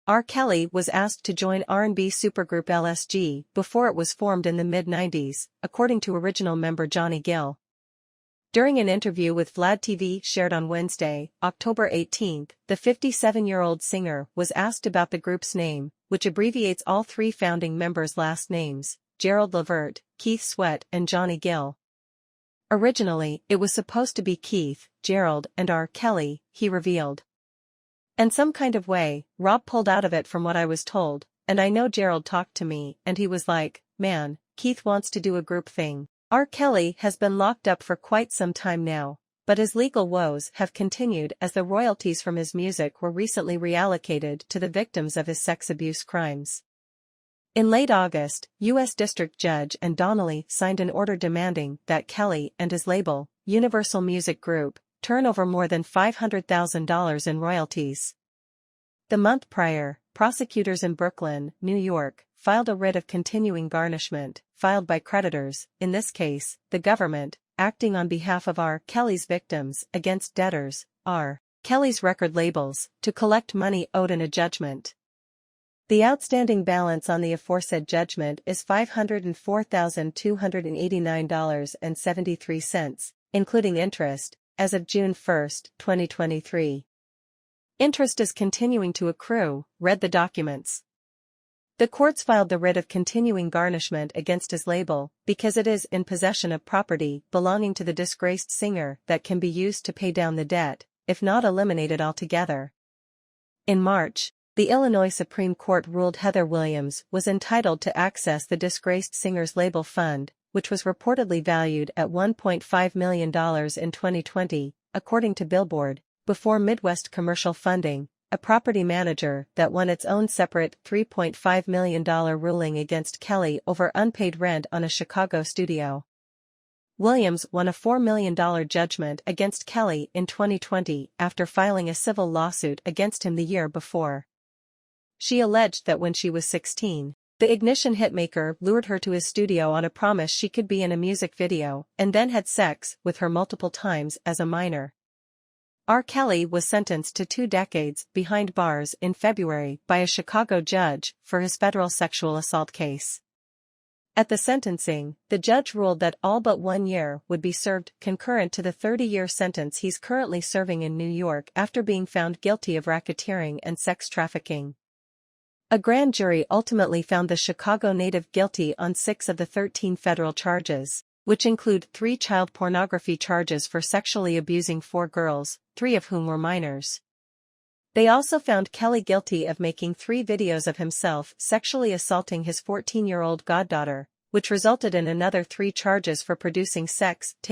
R. Kelly was asked to join R&B supergroup LSG before it was formed in the mid-90s, according to original member Johnny Gill. During an interview with Vlad TV shared on Wednesday, October 18, the 57-year-old singer was asked about the group's name, which abbreviates all three founding members' last names, Gerald Levert, Keith Sweat and Johnny Gill. Originally, it was supposed to be Keith, Gerald and R. Kelly, he revealed. And some kind of way, Rob pulled out of it from what I was told, and I know Gerald talked to me and he was like, man, Keith wants to do a group thing. R. Kelly has been locked up for quite some time now, but his legal woes have continued as the royalties from his music were recently reallocated to the victims of his sex abuse crimes. In late August, U.S. District Judge Ann Donnelly signed an order demanding that Kelly and his label, Universal Music Group, turn over more than $500,000 in royalties. The month prior, prosecutors in Brooklyn, New York, filed a writ of continuing garnishment, filed by creditors, in this case, the government, acting on behalf of R. Kelly's victims, against debtors, R. Kelly's record labels, to collect money owed in a judgment. The outstanding balance on the aforesaid judgment is $504,289.73, including interest, as of June 1, 2023. Interest is continuing to accrue, read the documents. The courts filed the writ of continuing garnishment against his label because it is in possession of property belonging to the disgraced singer that can be used to pay down the debt, if not eliminated altogether. In March, the Illinois Supreme Court ruled Heather Williams was entitled to access the disgraced singer's label fund, which was reportedly valued at $1.5 million in 2020, according to Billboard, before Midwest Commercial Funding, a property manager that won its own separate $3.5 million ruling against Kelly over unpaid rent on a Chicago studio. Williams won a $4 million judgment against Kelly in 2020 after filing a civil lawsuit against him the year before. She alleged that when she was 16, the Ignition hitmaker lured her to his studio on a promise she could be in a music video and then had sex with her multiple times as a minor. R. Kelly was sentenced to 2 decades behind bars in February by a Chicago judge for his federal sexual assault case. At the sentencing, the judge ruled that all but 1 year would be served concurrent to the 30-year sentence he's currently serving in New York after being found guilty of racketeering and sex trafficking. A grand jury ultimately found the Chicago native guilty on 6 of the 13 federal charges, which include 3 child pornography charges for sexually abusing 4 girls, 3 of whom were minors. They also found Kelly guilty of making 3 videos of himself sexually assaulting his 14-year-old goddaughter, which resulted in another 3 charges for producing sex tapes with